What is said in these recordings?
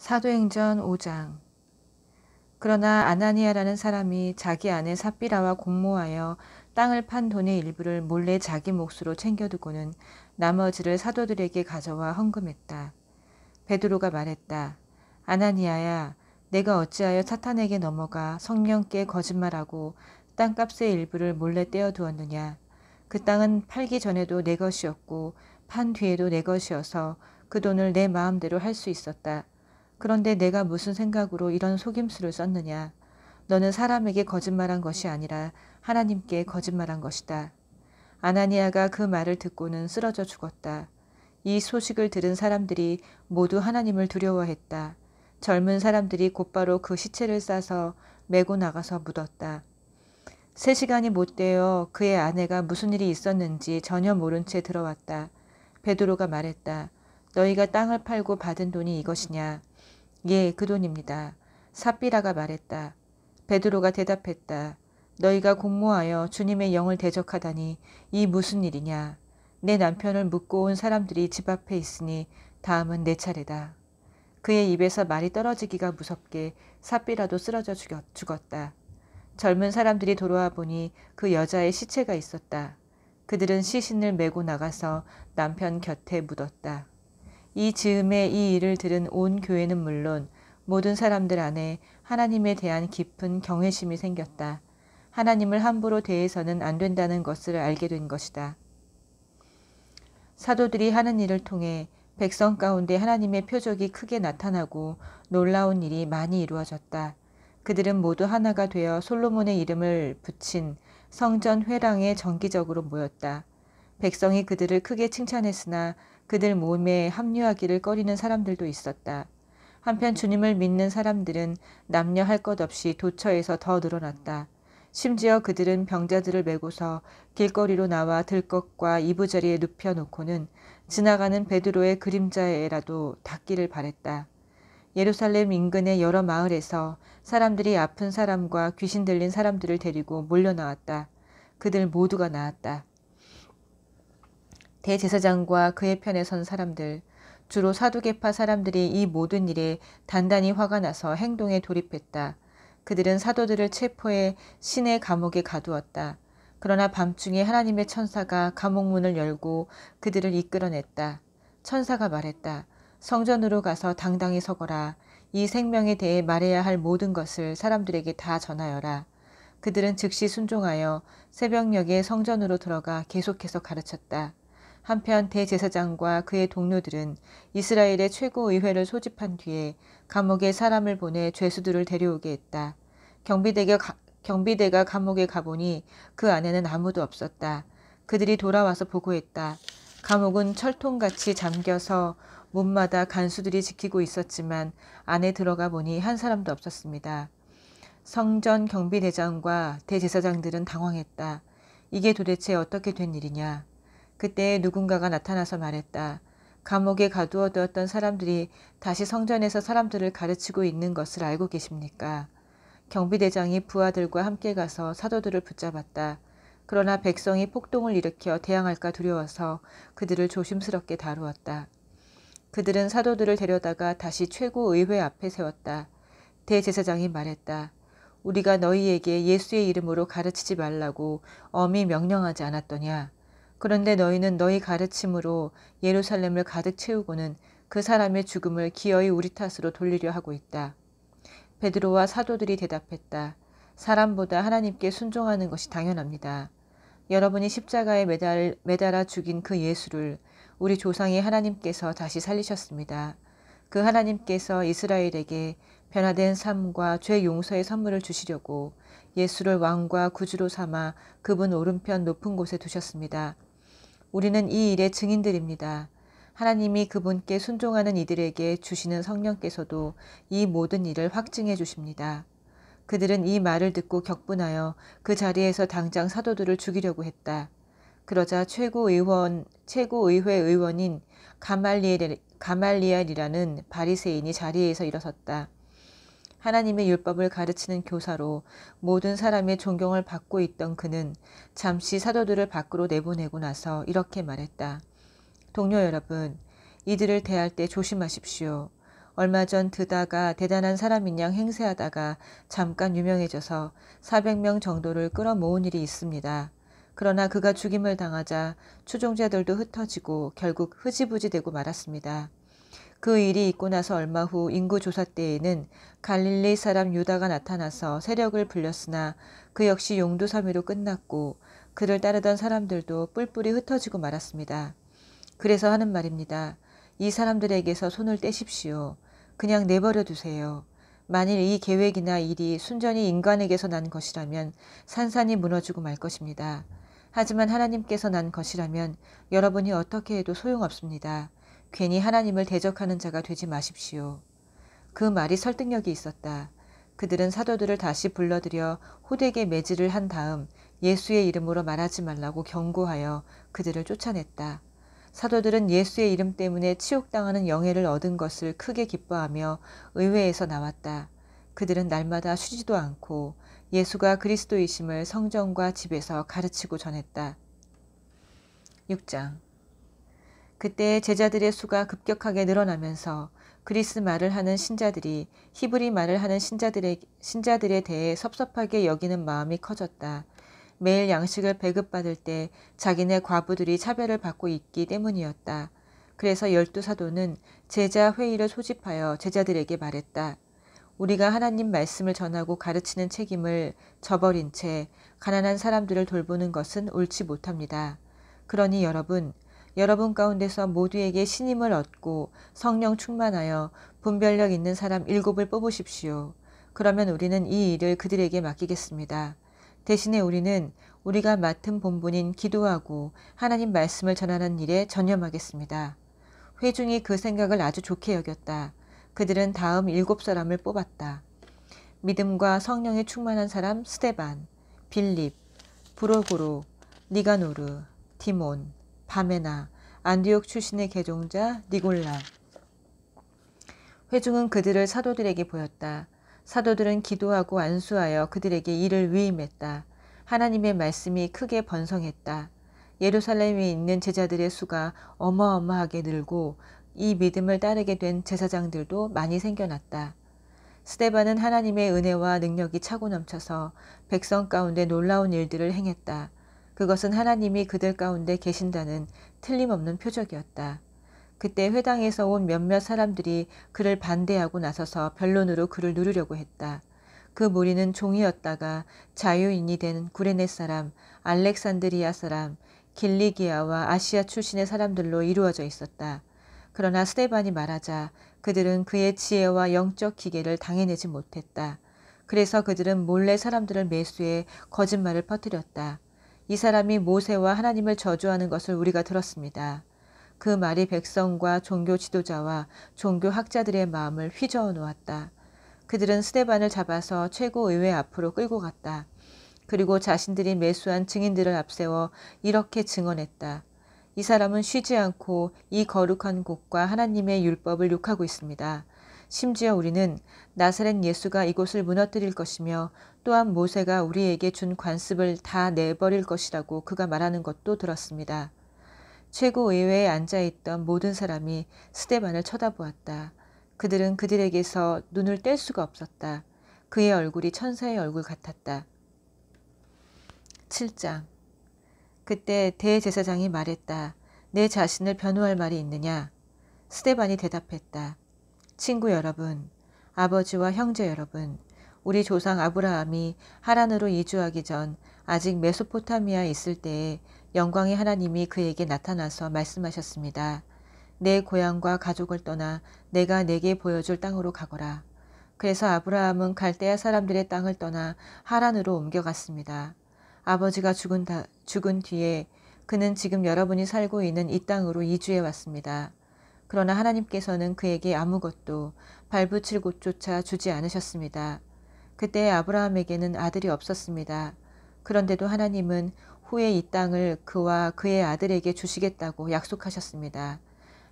사도행전 5장. 그러나 아나니아라는 사람이 자기 아내 삽비라와 공모하여 땅을 판 돈의 일부를 몰래 자기 몫으로 챙겨두고는 나머지를 사도들에게 가져와 헌금했다. 베드로가 말했다. 아나니아야, 내가 어찌하여 사탄에게 넘어가 성령께 거짓말하고 땅값의 일부를 몰래 떼어두었느냐. 그 땅은 팔기 전에도 내 것이었고 판 뒤에도 내 것이어서 그 돈을 내 마음대로 할 수 있었다. 그런데 내가 무슨 생각으로 이런 속임수를 썼느냐. 너는 사람에게 거짓말한 것이 아니라 하나님께 거짓말한 것이다. 아나니아가 그 말을 듣고는 쓰러져 죽었다. 이 소식을 들은 사람들이 모두 하나님을 두려워했다. 젊은 사람들이 곧바로 그 시체를 싸서 메고 나가서 묻었다. 3시간이 못 되어 그의 아내가 무슨 일이 있었는지 전혀 모른 채 들어왔다. 베드로가 말했다. 너희가 땅을 팔고 받은 돈이 이것이냐? 예, 그 돈입니다. 삽비라가 말했다. 베드로가 대답했다. 너희가 공모하여 주님의 영을 대적하다니 이 무슨 일이냐? 내 남편을 묻고 온 사람들이 집 앞에 있으니 다음은 내 차례다. 그의 입에서 말이 떨어지기가 무섭게 삽비라도 쓰러져 죽었다. 젊은 사람들이 돌아와 보니 그 여자의 시체가 있었다. 그들은 시신을 메고 나가서 남편 곁에 묻었다. 이 즈음에 이 일을 들은 온 교회는 물론 모든 사람들 안에 하나님에 대한 깊은 경외심이 생겼다. 하나님을 함부로 대해서는 안 된다는 것을 알게 된 것이다. 사도들이 하는 일을 통해 백성 가운데 하나님의 표적이 크게 나타나고 놀라운 일이 많이 이루어졌다. 그들은 모두 하나가 되어 솔로몬의 이름을 붙인 성전 회랑에 정기적으로 모였다. 백성이 그들을 크게 칭찬했으나 그들 모임에 합류하기를 꺼리는 사람들도 있었다. 한편 주님을 믿는 사람들은 남녀 할 것 없이 도처에서 더 늘어났다. 심지어 그들은 병자들을 메고서 길거리로 나와 들것과 이부자리에 눕혀놓고는 지나가는 베드로의 그림자에라도 닿기를 바랬다. 예루살렘 인근의 여러 마을에서 사람들이 아픈 사람과 귀신 들린 사람들을 데리고 몰려나왔다. 그들 모두가 나았다. 대제사장과 그의 편에 선 사람들, 주로 사두개파 사람들이 이 모든 일에 단단히 화가 나서 행동에 돌입했다. 그들은 사도들을 체포해 시내 감옥에 가두었다. 그러나 밤중에 하나님의 천사가 감옥문을 열고 그들을 이끌어냈다. 천사가 말했다. 성전으로 가서 당당히 서거라. 이 생명에 대해 말해야 할 모든 것을 사람들에게 다 전하여라. 그들은 즉시 순종하여 새벽녘에 성전으로 들어가 계속해서 가르쳤다. 한편 대제사장과 그의 동료들은 이스라엘의 최고의회를 소집한 뒤에 감옥에 사람을 보내 죄수들을 데려오게 했다. 경비대가 감옥에 가보니 그 안에는 아무도 없었다. 그들이 돌아와서 보고했다. 감옥은 철통같이 잠겨서 문마다 간수들이 지키고 있었지만 안에 들어가 보니 한 사람도 없었습니다. 성전 경비대장과 대제사장들은 당황했다. 이게 도대체 어떻게 된 일이냐? 그때 누군가가 나타나서 말했다. 감옥에 가두어두었던 사람들이 다시 성전에서 사람들을 가르치고 있는 것을 알고 계십니까? 경비대장이 부하들과 함께 가서 사도들을 붙잡았다. 그러나 백성이 폭동을 일으켜 대항할까 두려워서 그들을 조심스럽게 다루었다. 그들은 사도들을 데려다가 다시 최고의회 앞에 세웠다. 대제사장이 말했다. 우리가 너희에게 예수의 이름으로 가르치지 말라고 엄히 명령하지 않았더냐? 그런데 너희는 너희 가르침으로 예루살렘을 가득 채우고는 그 사람의 죽음을 기어이 우리 탓으로 돌리려 하고 있다. 베드로와 사도들이 대답했다. 사람보다 하나님께 순종하는 것이 당연합니다. 여러분이 십자가에 매달아 죽인 그 예수를 우리 조상의 하나님께서 다시 살리셨습니다. 그 하나님께서 이스라엘에게 변화된 삶과 죄 용서의 선물을 주시려고 예수를 왕과 구주로 삼아 그분 오른편 높은 곳에 두셨습니다. 우리는 이 일의 증인들입니다. 하나님이 그분께 순종하는 이들에게 주시는 성령께서도 이 모든 일을 확증해 주십니다. 그들은 이 말을 듣고 격분하여 그 자리에서 당장 사도들을 죽이려고 했다. 그러자 최고의회 의원인 가말리엘이라는 바리새인이 자리에서 일어섰다. 하나님의 율법을 가르치는 교사로 모든 사람의 존경을 받고 있던 그는 잠시 사도들을 밖으로 내보내고 나서 이렇게 말했다. 동료 여러분, 이들을 대할 때 조심하십시오. 얼마 전 드다가 대단한 사람인 양 행세하다가 잠깐 유명해져서 400명 정도를 끌어모은 일이 있습니다. 그러나 그가 죽임을 당하자 추종자들도 흩어지고 결국 흐지부지 되고 말았습니다. 그 일이 있고 나서 얼마 후 인구조사 때에는 갈릴리 사람 유다가 나타나서 세력을 불렸으나 그 역시 용두사미로 끝났고 그를 따르던 사람들도 뿔뿔이 흩어지고 말았습니다. 그래서 하는 말입니다. 이 사람들에게서 손을 떼십시오. 그냥 내버려 두세요. 만일 이 계획이나 일이 순전히 인간에게서 난 것이라면 산산이 무너지고 말 것입니다. 하지만 하나님께서 난 것이라면 여러분이 어떻게 해도 소용없습니다. 괜히 하나님을 대적하는 자가 되지 마십시오. 그 말이 설득력이 있었다. 그들은 사도들을 다시 불러들여 호되게 매질을 한 다음 예수의 이름으로 말하지 말라고 경고하여 그들을 쫓아냈다. 사도들은 예수의 이름 때문에 치욕당하는 영예를 얻은 것을 크게 기뻐하며 의회에서 나왔다. 그들은 날마다 쉬지도 않고 예수가 그리스도이심을 성전과 집에서 가르치고 전했다. 6장. 그때 제자들의 수가 급격하게 늘어나면서 그리스 말을 하는 신자들이 히브리 말을 하는 신자들에 대해 섭섭하게 여기는 마음이 커졌다. 매일 양식을 배급받을 때 자기네 과부들이 차별을 받고 있기 때문이었다. 그래서 12사도는 제자 회의를 소집하여 제자들에게 말했다. 우리가 하나님 말씀을 전하고 가르치는 책임을 저버린 채 가난한 사람들을 돌보는 것은 옳지 못합니다. 그러니 여러분 가운데서 모두에게 신임을 얻고 성령 충만하여 분별력 있는 사람 7을 뽑으십시오. 그러면 우리는 이 일을 그들에게 맡기겠습니다. 대신에 우리는 우리가 맡은 본분인 기도하고 하나님 말씀을 전하는 일에 전념하겠습니다. 회중이 그 생각을 아주 좋게 여겼다. 그들은 다음 7사람을 뽑았다. 믿음과 성령에 충만한 사람 스데반, 빌립, 브로고로, 니가노르, 디몬, 바메나, 안디옥 출신의 개종자 니골라. 회중은 그들을 사도들에게 보였다. 사도들은 기도하고 안수하여 그들에게 일을 위임했다. 하나님의 말씀이 크게 번성했다. 예루살렘에 있는 제자들의 수가 어마어마하게 늘고 이 믿음을 따르게 된 제사장들도 많이 생겨났다. 스데반은 하나님의 은혜와 능력이 차고 넘쳐서 백성 가운데 놀라운 일들을 행했다. 그것은 하나님이 그들 가운데 계신다는 틀림없는 표적이었다. 그때 회당에서 온 몇몇 사람들이 그를 반대하고 나서서 변론으로 그를 누르려고 했다. 그 무리는 종이었다가 자유인이 된 구레네 사람, 알렉산드리아 사람, 길리기아와 아시아 출신의 사람들로 이루어져 있었다. 그러나 스데반이 말하자 그들은 그의 지혜와 영적 기계를 당해내지 못했다. 그래서 그들은 몰래 사람들을 매수해 거짓말을 퍼뜨렸다. 이 사람이 모세와 하나님을 저주하는 것을 우리가 들었습니다. 그 말이 백성과 종교 지도자와 종교 학자들의 마음을 휘저어 놓았다. 그들은 스데반을 잡아서 최고의회 앞으로 끌고 갔다. 그리고 자신들이 매수한 증인들을 앞세워 이렇게 증언했다. 이 사람은 쉬지 않고 이 거룩한 곳과 하나님의 율법을 욕하고 있습니다. 심지어 우리는 나사렛 예수가 이곳을 무너뜨릴 것이며 또한 모세가 우리에게 준 관습을 다 내버릴 것이라고 그가 말하는 것도 들었습니다. 최고의회에 앉아있던 모든 사람이 스데반을 쳐다보았다. 그들은 그들에게서 눈을 뗄 수가 없었다. 그의 얼굴이 천사의 얼굴 같았다. 7장. 그때 대제사장이 말했다. 내 자신을 변호할 말이 있느냐? 스데반이 대답했다. 친구 여러분, 아버지와 형제 여러분, 우리 조상 아브라함이 하란으로 이주하기 전 아직 메소포타미아에 있을 때에 영광의 하나님이 그에게 나타나서 말씀하셨습니다. 내 고향과 가족을 떠나 내가 내게 보여줄 땅으로 가거라. 그래서 아브라함은 갈대아 사람들의 땅을 떠나 하란으로 옮겨갔습니다. 아버지가 죽은 뒤에 그는 지금 여러분이 살고 있는 이 땅으로 이주해 왔습니다. 그러나 하나님께서는 그에게 아무것도 발붙일 곳조차 주지 않으셨습니다. 그때 아브라함에게는 아들이 없었습니다. 그런데도 하나님은 후에 이 땅을 그와 그의 아들에게 주시겠다고 약속하셨습니다.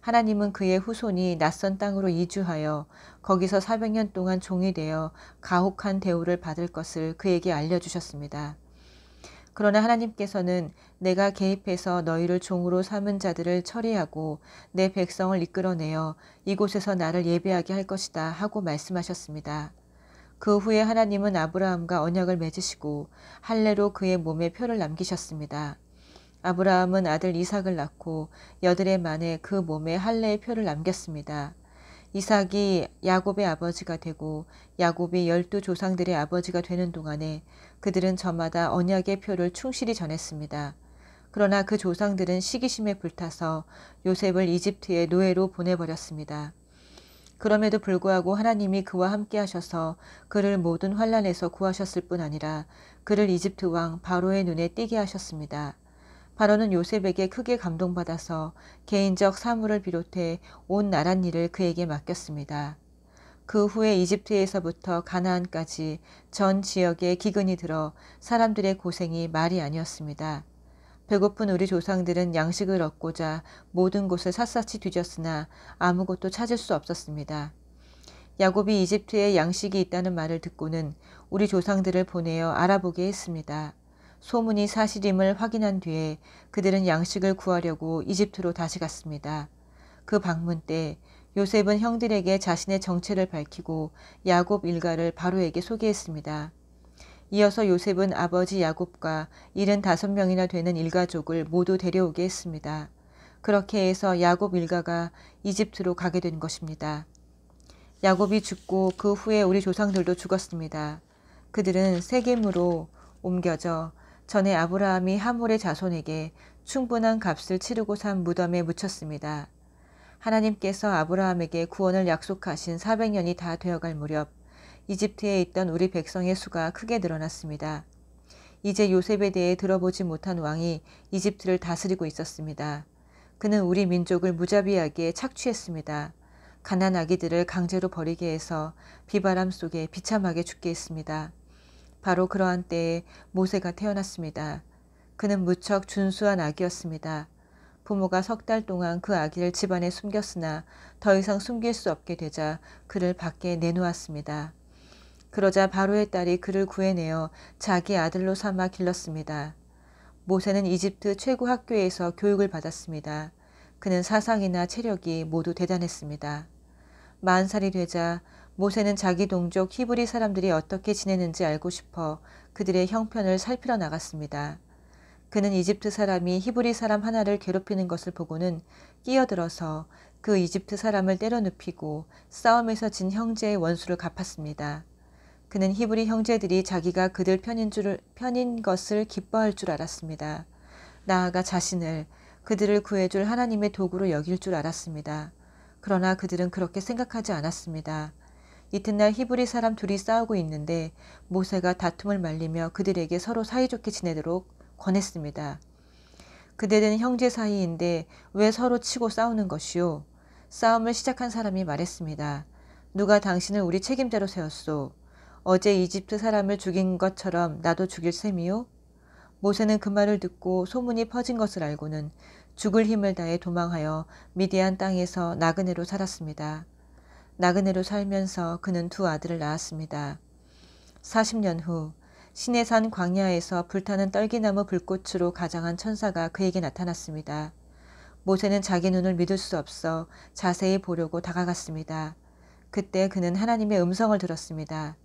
하나님은 그의 후손이 낯선 땅으로 이주하여 거기서 400년 동안 종이 되어 가혹한 대우를 받을 것을 그에게 알려주셨습니다. 그러나 하나님께서는 내가 개입해서 너희를 종으로 삼은 자들을 처리하고 내 백성을 이끌어내어 이곳에서 나를 예배하게 할 것이다 하고 말씀하셨습니다. 그 후에 하나님은 아브라함과 언약을 맺으시고 할례로 그의 몸에 표를 남기셨습니다. 아브라함은 아들 이삭을 낳고 8해 만에 그 몸에 할례의 표를 남겼습니다. 이삭이 야곱의 아버지가 되고 야곱이 12조상들의 아버지가 되는 동안에 그들은 저마다 언약의 표를 충실히 전했습니다. 그러나 그 조상들은 시기심에 불타서 요셉을 이집트의 노예로 보내버렸습니다. 그럼에도 불구하고 하나님이 그와 함께 하셔서 그를 모든 환난에서 구하셨을 뿐 아니라 그를 이집트 왕 바로의 눈에 띄게 하셨습니다. 바로는 요셉에게 크게 감동받아서 개인적 사물을 비롯해 온 나랏일을 그에게 맡겼습니다. 그 후에 이집트에서부터 가나안까지 전 지역에 기근이 들어 사람들의 고생이 말이 아니었습니다. 배고픈 우리 조상들은 양식을 얻고자 모든 곳을 샅샅이 뒤졌으나 아무것도 찾을 수 없었습니다. 야곱이 이집트에 양식이 있다는 말을 듣고는 우리 조상들을 보내어 알아보게 했습니다. 소문이 사실임을 확인한 뒤에 그들은 양식을 구하려고 이집트로 다시 갔습니다. 그 방문 때 요셉은 형들에게 자신의 정체를 밝히고 야곱 일가를 바로에게 소개했습니다. 이어서 요셉은 아버지 야곱과 75명이나 되는 일가족을 모두 데려오게 했습니다. 그렇게 해서 야곱 일가가 이집트로 가게 된 것입니다. 야곱이 죽고 그 후에 우리 조상들도 죽었습니다. 그들은 세겜으로 옮겨져 전에 아브라함이 하몰의 자손에게 충분한 값을 치르고 산 무덤에 묻혔습니다. 하나님께서 아브라함에게 구원을 약속하신 400년이 다 되어갈 무렵 이집트에 있던 우리 백성의 수가 크게 늘어났습니다. 이제 요셉에 대해 들어보지 못한 왕이 이집트를 다스리고 있었습니다. 그는 우리 민족을 무자비하게 착취했습니다. 가난 아기들을 강제로 버리게 해서 비바람 속에 비참하게 죽게 했습니다. 바로 그러한 때에 모세가 태어났습니다. 그는 무척 준수한 아기였습니다. 부모가 3달 동안 그 아기를 집안에 숨겼으나 더 이상 숨길 수 없게 되자 그를 밖에 내놓았습니다. 그러자 바로의 딸이 그를 구해내어 자기 아들로 삼아 길렀습니다. 모세는 이집트 최고 학교에서 교육을 받았습니다. 그는 사상이나 체력이 모두 대단했습니다. 40살이 되자 모세는 자기 동족 히브리 사람들이 어떻게 지내는지 알고 싶어 그들의 형편을 살피러 나갔습니다. 그는 이집트 사람이 히브리 사람 하나를 괴롭히는 것을 보고는 끼어들어서 그 이집트 사람을 때려 눕히고 싸움에서 진 형제의 원수를 갚았습니다. 그는 히브리 형제들이 자기가 그들 편인 것을 기뻐할 줄 알았습니다. 나아가 자신을 그들을 구해줄 하나님의 도구로 여길 줄 알았습니다. 그러나 그들은 그렇게 생각하지 않았습니다. 이튿날 히브리 사람 둘이 싸우고 있는데 모세가 다툼을 말리며 그들에게 서로 사이좋게 지내도록 권했습니다. 그들은 형제 사이인데 왜 서로 치고 싸우는 것이오? 싸움을 시작한 사람이 말했습니다. 누가 당신을 우리 책임자로 세웠소? 어제 이집트 사람을 죽인 것처럼 나도 죽일 셈이요? 모세는 그 말을 듣고 소문이 퍼진 것을 알고는 죽을 힘을 다해 도망하여 미디안 땅에서 나그네로 살았습니다. 나그네로 살면서 그는 2 아들을 낳았습니다. 40년 후 시내산 광야에서 불타는 떨기나무 불꽃으로 가장한 천사가 그에게 나타났습니다. 모세는 자기 눈을 믿을 수 없어 자세히 보려고 다가갔습니다. 그때 그는 하나님의 음성을 들었습니다.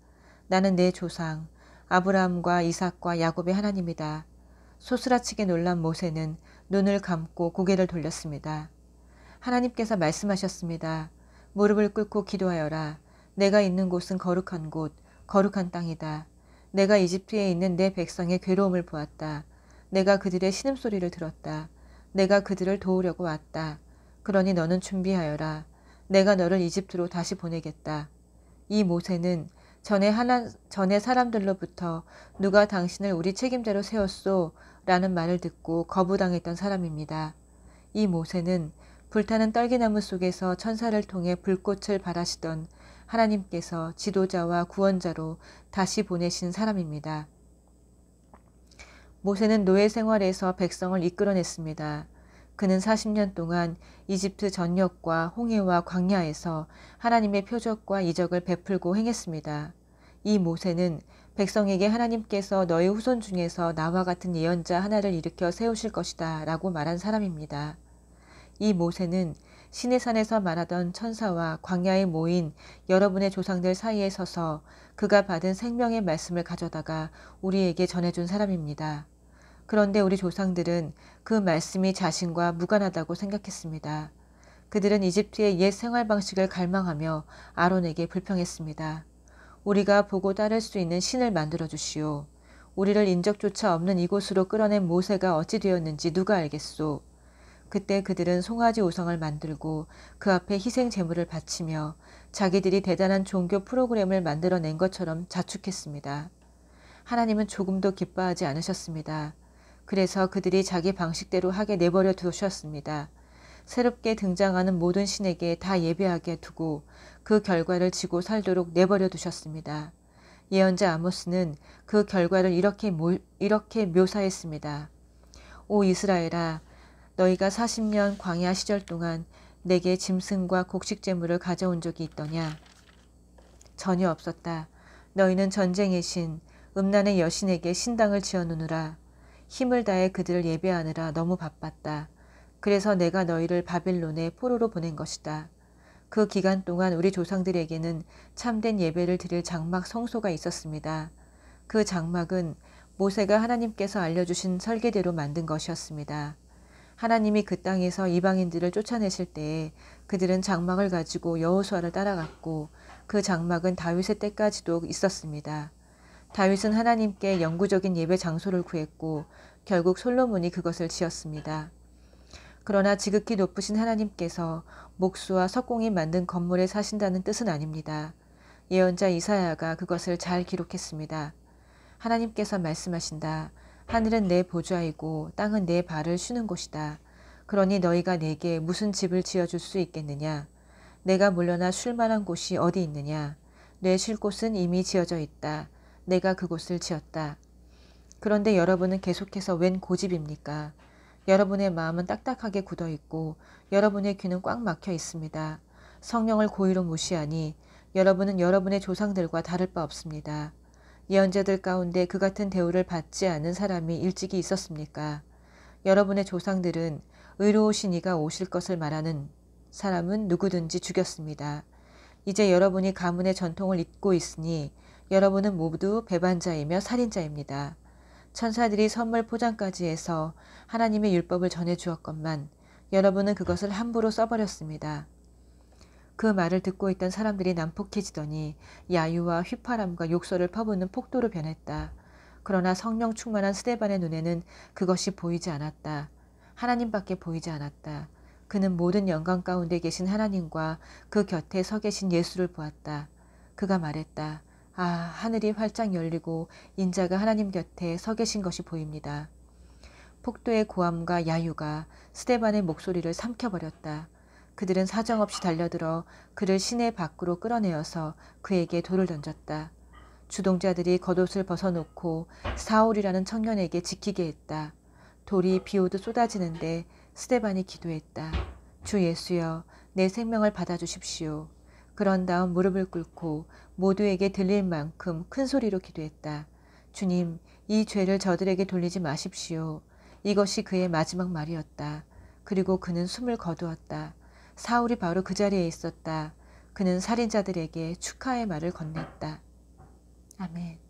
나는 내 조상 아브라함과 이삭과 야곱의 하나님이다. 소스라치게 놀란 모세는 눈을 감고 고개를 돌렸습니다. 하나님께서 말씀하셨습니다. 무릎을 꿇고 기도하여라. 내가 있는 곳은 거룩한 곳, 거룩한 땅이다. 내가 이집트에 있는 내 백성의 괴로움을 보았다. 내가 그들의 신음소리를 들었다. 내가 그들을 도우려고 왔다. 그러니 너는 준비하여라. 내가 너를 이집트로 다시 보내겠다. 이 모세는 전에 사람들로부터 누가 당신을 우리 책임자로 세웠소? 라는 말을 듣고 거부당했던 사람입니다. 이 모세는 불타는 떨기나무 속에서 천사를 통해 불꽃을 발하시던 하나님께서 지도자와 구원자로 다시 보내신 사람입니다. 모세는 노예 생활에서 백성을 이끌어냈습니다. 그는 40년 동안 이집트 전역과 홍해와 광야에서 하나님의 표적과 이적을 베풀고 행했습니다. 이 모세는 백성에게 하나님께서 너희 후손 중에서 나와 같은 예언자 하나를 일으켜 세우실 것이다 라고 말한 사람입니다. 이 모세는 시내산에서 말하던 천사와 광야에 모인 여러분의 조상들 사이에 서서 그가 받은 생명의 말씀을 가져다가 우리에게 전해준 사람입니다. 그런데 우리 조상들은 그 말씀이 자신과 무관하다고 생각했습니다. 그들은 이집트의 옛 생활 방식을 갈망하며 아론에게 불평했습니다. 우리가 보고 따를 수 있는 신을 만들어 주시오. 우리를 인적조차 없는 이곳으로 끌어낸 모세가 어찌 되었는지 누가 알겠소. 그때 그들은 송아지 우상을 만들고 그 앞에 희생 제물을 바치며 자기들이 대단한 종교 프로그램을 만들어낸 것처럼 자축했습니다. 하나님은 조금도 기뻐하지 않으셨습니다. 그래서 그들이 자기 방식대로 하게 내버려 두셨습니다. 새롭게 등장하는 모든 신에게 다 예배하게 두고 그 결과를 지고 살도록 내버려 두셨습니다. 예언자 아모스는 그 결과를 이렇게 묘사했습니다. 오 이스라엘아, 너희가 40년 광야 시절 동안 내게 짐승과 곡식 제물을 가져온 적이 있더냐? 전혀 없었다. 너희는 전쟁의 신, 음란의 여신에게 신당을 지어놓느라 힘을 다해 그들을 예배하느라 너무 바빴다. 그래서 내가 너희를 바벨론에 포로로 보낸 것이다. 그 기간 동안 우리 조상들에게는 참된 예배를 드릴 장막 성소가 있었습니다. 그 장막은 모세가 하나님께서 알려주신 설계대로 만든 것이었습니다. 하나님이 그 땅에서 이방인들을 쫓아내실 때에 그들은 장막을 가지고 여호수아를 따라갔고 그 장막은 다윗의 때까지도 있었습니다. 다윗은 하나님께 영구적인 예배 장소를 구했고 결국 솔로몬이 그것을 지었습니다. 그러나 지극히 높으신 하나님께서 목수와 석공이 만든 건물에 사신다는 뜻은 아닙니다. 예언자 이사야가 그것을 잘 기록했습니다. 하나님께서 말씀하신다. 하늘은 내 보좌이고 땅은 내 발을 쉬는 곳이다. 그러니 너희가 내게 무슨 집을 지어줄 수 있겠느냐? 내가 물러나 쉴 만한 곳이 어디 있느냐? 내 쉴 곳은 이미 지어져 있다. 내가 그곳을 지었다. 그런데 여러분은 계속해서 웬 고집입니까? 여러분의 마음은 딱딱하게 굳어 있고 여러분의 귀는 꽉 막혀 있습니다. 성령을 고의로 무시하니 여러분은 여러분의 조상들과 다를 바 없습니다. 예언자들 가운데 그 같은 대우를 받지 않은 사람이 일찍이 있었습니까? 여러분의 조상들은 의로우신 이가 오실 것을 말하는 사람은 누구든지 죽였습니다. 이제 여러분이 가문의 전통을 잇고 있으니 여러분은 모두 배반자이며 살인자입니다. 천사들이 선물 포장까지 해서 하나님의 율법을 전해주었건만 여러분은 그것을 함부로 써버렸습니다. 그 말을 듣고 있던 사람들이 난폭해지더니 야유와 휘파람과 욕설을 퍼붓는 폭도로 변했다. 그러나 성령 충만한 스데반의 눈에는 그것이 보이지 않았다. 하나님밖에 보이지 않았다. 그는 모든 영광 가운데 계신 하나님과 그 곁에 서 계신 예수를 보았다. 그가 말했다. 아, 하늘이 활짝 열리고 인자가 하나님 곁에 서 계신 것이 보입니다. 폭도의 고함과 야유가 스데반의 목소리를 삼켜버렸다. 그들은 사정없이 달려들어 그를 시내 밖으로 끌어내어서 그에게 돌을 던졌다. 주동자들이 겉옷을 벗어놓고 사울이라는 청년에게 지키게 했다. 돌이 비오듯 쏟아지는데 스데반이 기도했다. 주 예수여, 내 생명을 받아주십시오. 그런 다음 무릎을 꿇고 모두에게 들릴 만큼 큰 소리로 기도했다. 주님, 이 죄를 저들에게 돌리지 마십시오. 이것이 그의 마지막 말이었다. 그리고 그는 숨을 거두었다. 사울이 바로 그 자리에 있었다. 그는 살인자들에게 축하의 말을 건넸다. 아멘.